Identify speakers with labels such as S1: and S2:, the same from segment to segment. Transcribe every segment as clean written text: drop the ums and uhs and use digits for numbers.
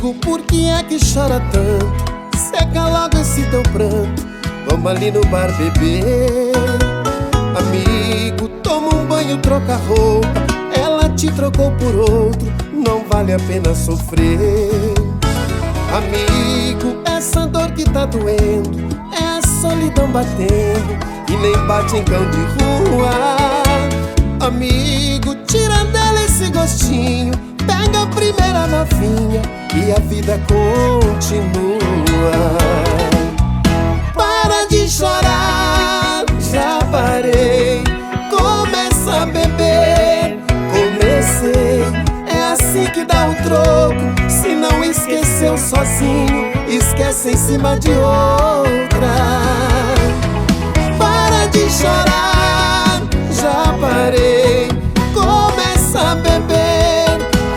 S1: Amigo, por que é que chora tanto? Seca logo esse teu pranto, vamos ali no bar beber. Amigo, toma um banho, troca roupa, ela te trocou por outro, não vale a pena sofrer. Amigo, essa dor que tá doendo é a solidão batendo, e nem bate em cão de rua. Amigo, tira dela esse gostinho, pega a primeira novinha e a vida continua. Para de chorar, já parei, começa a beber. Comecei, é assim que dá o troco. Se não esqueceu sozinho, esquece em cima de outra. Para de chorar, já parei, começa a beber.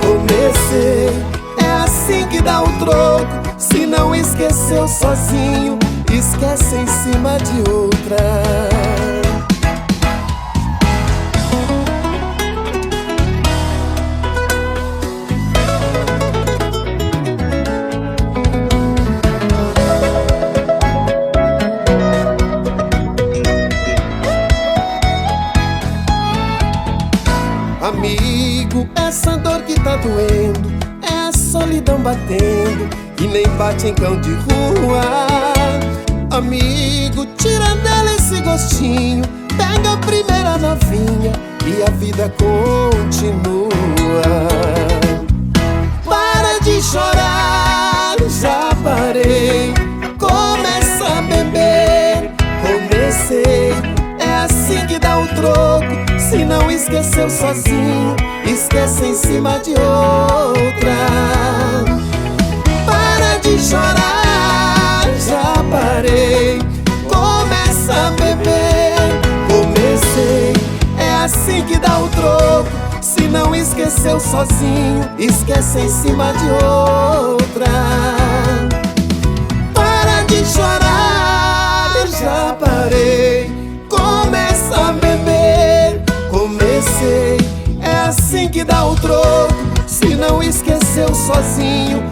S1: Comecei, é assim que dá o troco. Se não esqueceu sozinho, esquece em cima de outra. Amigo, essa dor que tá doendo é a solidão batendo, e nem bate em cão de rua. Amigo, tira dela esse gostinho, pega a primeira novinha e a vida continua. Para de chorar, já parei, começa a beber. Comecei, é assim que dá o troco. Se não esqueceu sozinho, esquece em cima de outra. Para de chorar, já parei, começa a beber. Comecei, é assim que dá o troco. Se não esqueceu sozinho, esquece em cima de outra. Para de chorar, já parei, começa a beber. Comecei, é assim que dá o troco. Se não esqueceu sozinho,